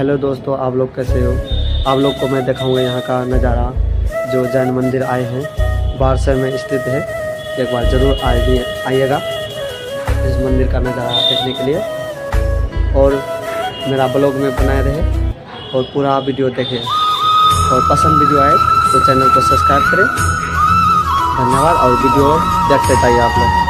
Hello दोस्तों, आप लोग कैसे हो। आप लोग को मैं दिखाऊंगा यहाँ का नज़ारा। जो जैन मंदिर आए हैं, बारसर में स्थित है। एक बार ज़रूर आइएगा इस मंदिर का नज़ारा देखने के लिए। और मेरा ब्लॉग में बनाए रहे और पूरा वीडियो देखें। और पसंद वीडियो आए तो चैनल को सब्सक्राइब करें। धन्यवाद। और वीडियो देखते जाइए आप लोग।